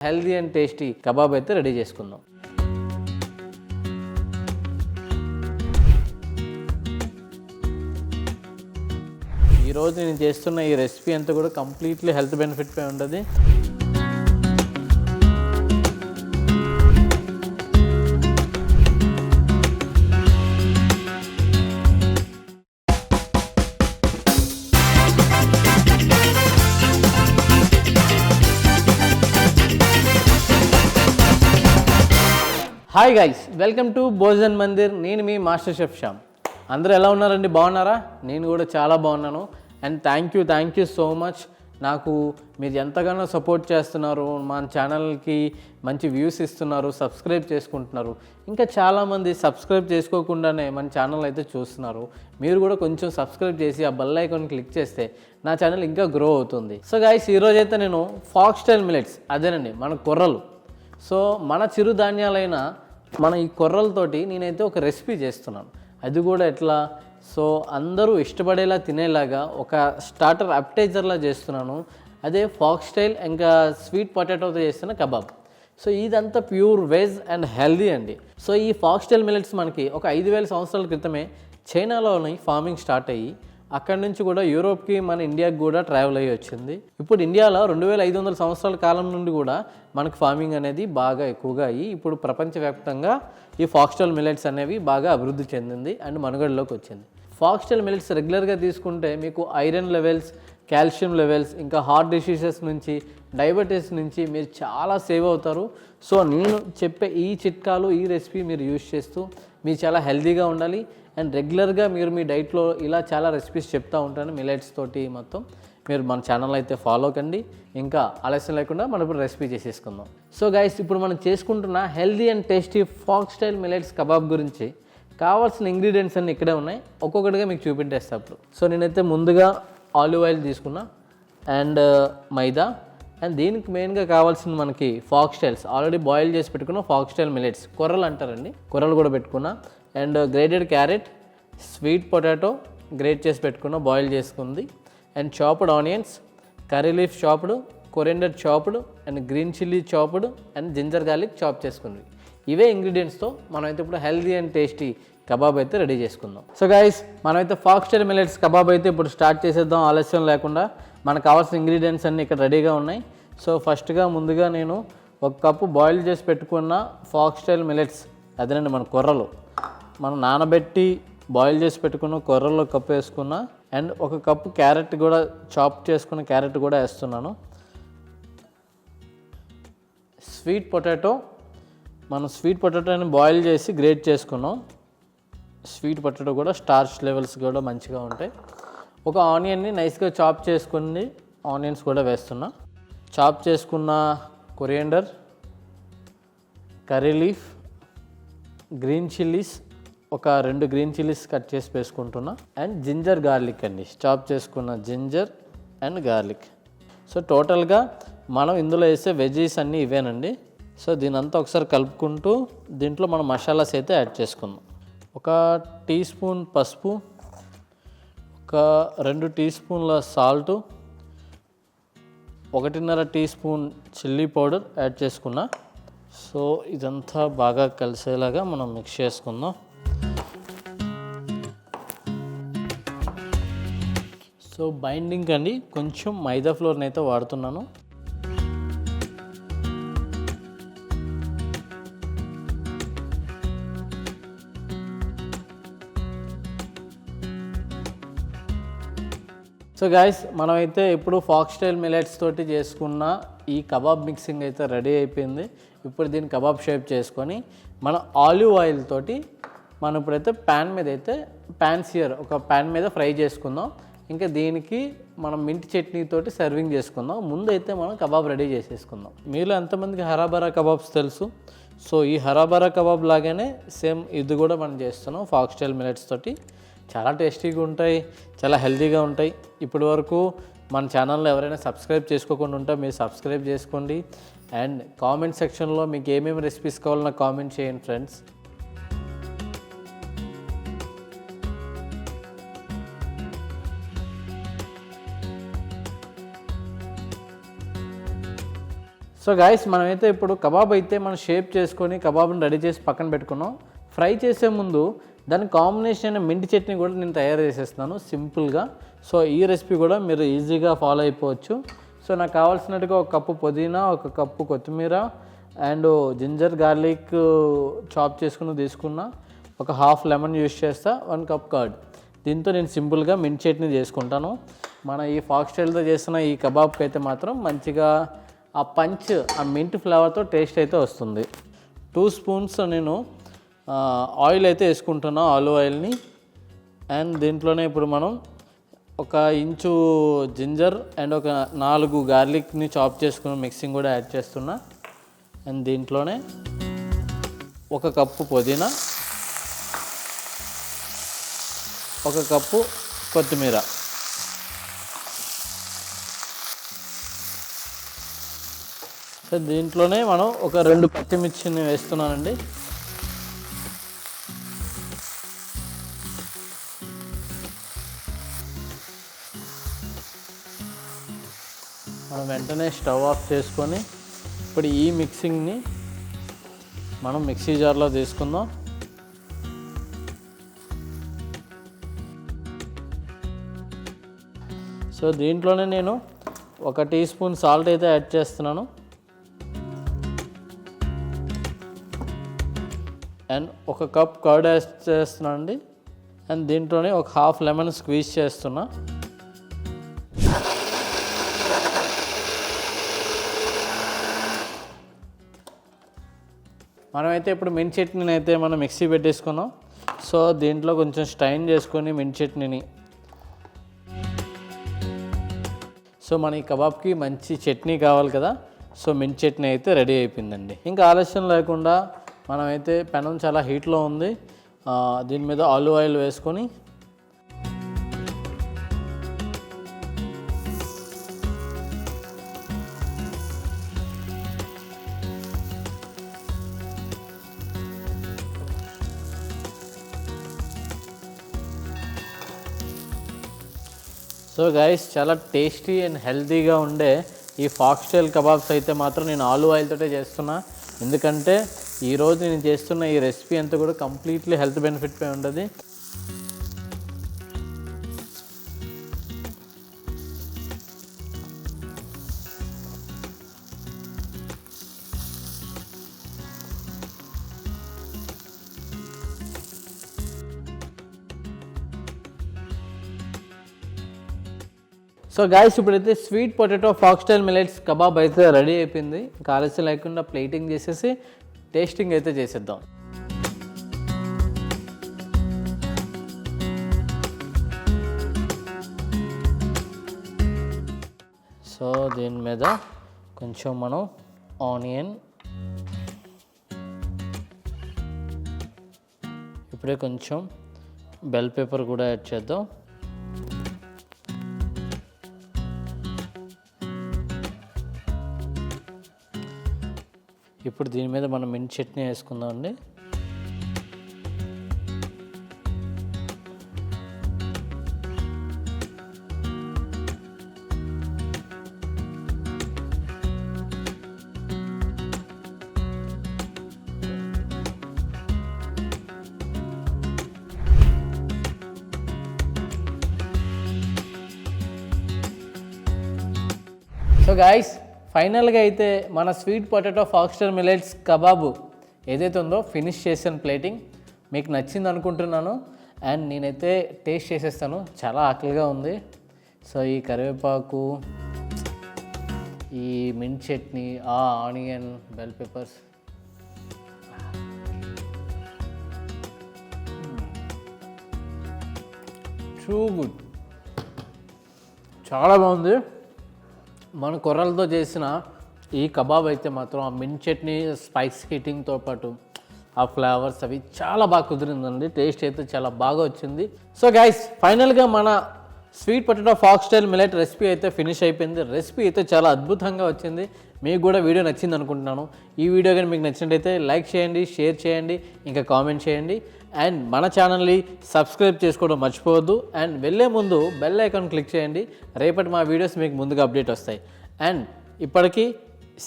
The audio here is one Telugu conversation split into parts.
హెల్దీ అండ్ టేస్టీ కబాబ్ అయితే రెడీ చేసుకుందాం. ఈరోజు నేను చేస్తున్న ఈ రెసిపీ అంతా కూడా కంప్లీట్లీ హెల్త్ బెనిఫిట్ పై ఉంటుంది. Hi guys, welcome to Bhojan Mandir. నేను మీ మాస్టర్ షెఫ్ శ్యామ్. అందరూ ఎలా ఉన్నారండి? బాగున్నారా? నేను కూడా చాలా బాగున్నాను. And thank you so much. నాకు మీరు ఎంతగానో సపోర్ట్ చేస్తున్నారు, మన ఛానల్కి మంచి వ్యూస్ ఇస్తున్నారు, సబ్స్క్రైబ్ చేసుకుంటున్నారు. ఇంకా చాలామంది సబ్స్క్రైబ్ చేసుకోకుండానే మన ఛానల్ అయితే చూస్తున్నారు. మీరు కూడా కొంచెం సబ్స్క్రైబ్ చేసి ఆ బెల్ ఐకాన్ క్లిక్ చేస్తే నా ఛానల్ ఇంకా గ్రో అవుతుంది. సో గైస్, ఈరోజైతే నేను ఫాక్స్టైల్ మిల్లెట్స్, అదేనండి మన కొర్రలు. సో మన చిరుధాన్యాలైన మన ఈ కొర్రలతోటి నేనైతే ఒక రెసిపీ చేస్తున్నాను. అది కూడా ఎట్లా, సో అందరూ ఇష్టపడేలా తినేలాగా ఒక స్టార్టర్ అప్టైజర్లా చేస్తున్నాను. అదే ఫాక్స్టైల్ ఇంకా స్వీట్ పొటాటోతో చేస్తున్న కబాబ్. సో ఇదంతా ప్యూర్ వెజ్ అండ్ హెల్దీ అండి. సో ఈ ఫాక్స్టైల్ మిల్లెట్స్ మనకి ఒక 5,000 సంవత్సరాల క్రితమే చైనాలోని ఫార్మింగ్ స్టార్ట్ అయ్యి అక్కడి నుంచి కూడా యూరోప్కి, మన ఇండియాకి కూడా ట్రావెల్ అయ్యి వచ్చింది. ఇప్పుడు ఇండియాలో 2,500 సంవత్సరాల కాలం నుండి కూడా మనకు ఫార్మింగ్ అనేది బాగా ఎక్కువగా అయ్యి ఇప్పుడు ప్రపంచవ్యాప్తంగా ఈ ఫాక్స్టైల్ మిల్లెట్స్ అనేవి బాగా అభివృద్ధి చెందింది అండ్ మనుగడలోకి వచ్చింది. ఫాక్స్టైల్ మిల్లెట్స్ రెగ్యులర్గా తీసుకుంటే మీకు ఐరన్ లెవెల్స్, కాల్షియం లెవెల్స్, ఇంకా హార్ట్ డిసీజెస్ నుంచి, డయాబెటీస్ నుంచి మీరు చాలా సేవ్ అవుతారు. సో నేను చెప్పే ఈ చిట్కాలు, ఈ రెసిపీ మీరు యూజ్ చేస్తూ మీరు చాలా హెల్తీగా ఉండాలి. అండ్ రెగ్యులర్గా మీరు మీ డైట్లో ఇలా చాలా రెసిపీస్ చెప్తూ ఉంటాను మిల్లెట్స్ తోటి. మొత్తం మీరు మన ఛానల్ అయితే ఫాలో కండి. ఇంకా ఆలస్యం లేకుండా మనం ఇప్పుడు రెసిపీ చేసేసుకుందాం. సో గైస్, ఇప్పుడు మనం చేసుకుంటున్న healthy and tasty foxtail millets kebab గురించి కావాల్సిన ఇంగ్రీడియంట్స్ అన్నీ ఇక్కడే ఉన్నాయి. ఒక్కొక్కటిగా మీకు చూపించేస్తా అప్పుడు. సో నేనైతే ముందుగా ఆలివ్ ఆయిల్ తీసుకున్నా అండ్ మైదా. అండ్ దీనికి మెయిన్గా కావాల్సింది మనకి ఫాక్స్టైల్స్, ఆల్రెడీ బాయిల్ చేసి పెట్టుకున్న ఫాక్స్టైల్ మిల్లెట్స్, కొర్రలు అంటారండి, కొర్రలు కూడా పెట్టుకున్నా. And grated carrot, sweet potato grate చేసి పెట్టుకున్న, బాయిల్ చేసుకుంది. And chopped onions, curry leaf chopped, coriander chopped, and green chilli chopped, and ginger garlic chop చేసుకుంది. ఇవే ఇంగ్రీడియంట్స్తో మనమైతే ఇప్పుడు హెల్దీ అండ్ టేస్టీ కబాబ్ అయితే రెడీ చేసుకుందాం. సో గైస్, మనమైతే ఫాక్స్టైల్ మిల్లెట్స్ కబాబ్ అయితే ఇప్పుడు స్టార్ట్ చేసేద్దాం ఆలస్యం లేకుండా. మనకు కావాల్సిన ఇంగ్రీడియంట్స్ అన్నీ ఇక్కడ రెడీగా ఉన్నాయి. సో ముందుగా నేను 1 కప్పు బాయిల్ చేసి పెట్టుకున్న ఫాక్స్టైల్ మిల్లెట్స్, అదేనండి మన కొర్రలు, మనం నానబెట్టి బాయిల్ చేసి పెట్టుకున్న కొర్రలో కప్పు వేసుకున్నా. అండ్ 1 కప్పు క్యారెట్ కూడా, చాప్ చేసుకున్న క్యారెట్ కూడా వేస్తున్నాను. స్వీట్ పొటాటో, మనం స్వీట్ పొటాటోని బాయిల్ చేసి గ్రేట్ చేసుకున్నాం. స్వీట్ పొటాటో కూడా స్టార్చ్ లెవెల్స్ కూడా మంచిగా ఉంటాయి. ఒక ఆనియన్ని నైస్గా చాప్ చేసుకుని ఆనియన్స్ కూడా వేస్తున్నా. చాప్ చేసుకున్న coriander, curry leaf, green chillies, ఒక 2 గ్రీన్ చిల్లీస్ కట్ చేసి వేసుకుంటున్నా. అండ్ జింజర్ గార్లిక్ అండి, చాప్ చేసుకున్న జింజర్ అండ్ గార్లిక్. సో టోటల్గా మనం ఇందులో వేసే వెజీస్ అన్నీ ఇవేనండి. సో దీనంతా ఒకసారి కలుపుకుంటూ దీంట్లో మనం మసాలాస్ అయితే యాడ్ చేసుకుందాం. 1 టీ స్పూన్ పసుపు, ఒక 2 టీ స్పూన్ల salt, 1.5 teaspoon chilli powder add చేసుకున్నా. సో ఇదంతా బాగా కలిసేలాగా మనం మిక్స్ చేసుకుందాం. సో బైండింగ్ అండి కొంచెం మైదా ఫ్లోర్ని అయితే వాడుతున్నాను. సో గాయస్, మనమైతే ఇప్పుడు ఫాక్స్టైల్ మిల్లెట్స్ తోటి చేసుకున్న ఈ కబాబ్ మిక్సింగ్ అయితే రెడీ అయిపోయింది. ఇప్పుడు దీన్ని కబాబ్ షేప్ చేసుకొని మన ఆలివ్ ఆయిల్ తోటి మనం ఇప్పుడైతే ప్యాన్ ఒక ప్యాన్ మీద ఫ్రై చేసుకుందాం. ఇంకా దీనికి మనం మింట్ చట్నీతోటి సర్వింగ్ చేసుకుందాం. ముందు అయితే మనం కబాబ్ రెడీ చేసేసుకుందాం. మీలో ఎంతమందికి హరాబరా కబాబ్స్ తెలుసు? సో ఈ హరాబరా కబాబ్ లాగానే సేమ్ ఇది కూడా మనం చేస్తున్నాం ఫాక్స్టైల్ మిల్లెట్స్ తోటి. చాలా టేస్టీగా ఉంటాయి, చాలా హెల్తీగా ఉంటాయి. ఇప్పటి వరకు మన ఛానల్లో ఎవరైనా సబ్స్క్రైబ్ చేసుకోకుండా ఉంటే మీరు సబ్స్క్రైబ్ చేసుకోండి. అండ్ కామెంట్ సెక్షన్లో మీకు ఏమేమి రెసిపీస్ కావాలో నాకు కామెంట్ చేయండి ఫ్రెండ్స్. సో గాయస్ మనమైతే ఇప్పుడు కబాబ్ అయితే మనం షేప్ చేసుకొని కబాబ్ని రెడీ చేసి పక్కన పెట్టుకున్నాం. ఫ్రై చేసే ముందు దాని కాంబినేషన్ మింటి చట్నీ కూడా నేను తయారు చేసేస్తున్నాను సింపుల్గా. సో ఈ రెసిపీ కూడా మీరు ఈజీగా ఫాలో అయిపోవచ్చు. సో నాకు కావాల్సినట్టుగా 1 కప్పు పుదీనా, 1 కప్పు కొత్తిమీర అండ్ జింజర్ గార్లిక్ చాప్ చేసుకుని తీసుకున్నా. ఒక హాఫ్ లెమన్ యూస్ చేస్తా, 1 కప్ కర్డ్. దీంతో నేను సింపుల్గా మింట్ చట్నీ చేసుకుంటాను. మన ఈ ఫాక్స్ స్టైల్తో చేస్తున్న ఈ కబాబ్కి అయితే మాత్రం మంచిగా ఆ పంచ్, ఆ మింట్ ఫ్లేవర్తో టేస్ట్ అయితే వస్తుంది. 2 స్పూన్స్ నేను ఆయిల్ అయితే వేసుకుంటున్నాను, ఆలివ్ ఆయిల్ని. అండ్ దీంట్లోనే ఇప్పుడు మనం 1 ఇంచు జింజర్ అండ్ ఒక 4 గార్లిక్ని చాప్ చేసుకుని మిక్సింగ్ కూడా యాడ్ చేస్తున్నా. అండ్ దీంట్లోనే 1 కప్పు పుదీనా, 1 కప్పు కొత్తిమీర. సో దీంట్లోనే మనం ఒక 2 పచ్చిమిర్చిని వేస్తున్నానండి. మనం వెంటనే స్టవ్ ఆఫ్ చేసుకొని ఇప్పుడు ఈ మిక్సింగ్ని మనం మిక్సీ జార్లో తీసుకుందాం. సో దీంట్లోనే నేను 1 టీ స్పూన్ సాల్ట్ అయితే యాడ్ చేస్తున్నాను. అండ్ 1 కప్ కర్డ్ యాడ్ చేస్తున్నాను అండి. అండ్ దీంట్లోనే ఒక హాఫ్ లెమన్ స్క్వీజ్ చేస్తున్నా. మనమైతే ఇప్పుడు మింట్ చట్నీని అయితే మనం మిక్సీ పెట్టేసుకున్నాం. సో దీంట్లో కొంచెం స్ట్రైన్ చేసుకొని మింట్ చట్నీని, సో మన ఈ కబాబ్కి మంచి చట్నీ కావాలి కదా. సో మింట్ చట్నీ అయితే రెడీ అయిపోయిందండి. ఇంకా ఆలస్యం లేకుండా మనమైతే పెనం చాలా హీట్లో ఉంది, దీని మీద ఆలివ్ ఆయిల్ వేసుకొని సో గైస్ చాలా టేస్టీ అండ్ హెల్తీగా ఉండే ఈ ఫాక్స్ స్టైల్ కబాబ్స్ అయితే మాత్రం నేను ఆలివ్ ఆయిల్తోటే చేస్తున్నా. ఎందుకంటే ఈరోజు నేను చేస్తున్న ఈ రెసిపీ అంతా కూడా కంప్లీట్లీ హెల్త్ బెనిఫిట్ పై ఉంటుంది. సో గాయస్ ఇప్పుడైతే sweet potato foxtail millets kebab అయితే రెడీ అయిపోయింది. ఇంకా ఆలస్యం లేకుండా ప్లేటింగ్ చేసేసి టేస్టింగ్ అయితే చేసేద్దాం. సో దీని మీద కొంచెం మనం ఆనియన్, ఇప్పుడే కొంచెం బెల్ పెప్పర్ కూడా యాడ్ చేద్దాం. ఇప్పుడు దీని మీద మనం మింట్ చట్నీ వేసుకుందాం అండి. సో గాయస్ ఫైనల్గా అయితే మన sweet potato foxtail millets kebab ఏదైతే ఉందో ఫినిష్ చేసాను ప్లేటింగ్. మీకు నచ్చింది అనుకుంటున్నాను. అండ్ నేనైతే టేస్ట్ చేసేస్తాను, చాలా ఆకలిగా ఉంది. సో ఈ కరివేపాకు, ఈ mint chutney, onion, bell peppers, too good, చాలా బాగుంది. మన కొర్రలతో చేసిన ఈ కబాబ్ అయితే మాత్రం ఆ మింట్ చట్నీ స్పైస్ హీటింగ్తో పాటు ఆ ఫ్లేవర్స్ అవి చాలా బాగా కుదిరిందండి. టేస్ట్ అయితే చాలా బాగా వచ్చింది. సో గైస్ ఫైనల్గా మన sweet potato foxtail millet recipe అయితే ఫినిష్ అయిపోయింది. రెసిపీ అయితే చాలా అద్భుతంగా వచ్చింది. మీకు కూడా వీడియో నచ్చింది అనుకుంటున్నాను. ఈ వీడియో కానీ మీకు నచ్చినట్టయితే లైక్ చేయండి, షేర్ చేయండి, ఇంకా కామెంట్ చేయండి. అండ్ మన ఛానల్ని సబ్స్క్రైబ్ చేసుకోవడం మర్చిపోవద్దు. అండ్ వెళ్ళే ముందు బెల్ ఐకాన్ క్లిక్ చేయండి. రేపటి మా వీడియోస్ మీకు ముందుగా అప్డేట్ వస్తాయి. అండ్ ఇప్పటికీ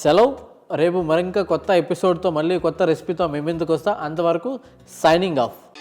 సెలవు. రేపు మరింక కొత్త ఎపిసోడ్తో మళ్ళీ కొత్త రెసిపీతో మీ ముందుకు వస్తా. అంతవరకు సైనింగ్ ఆఫ్.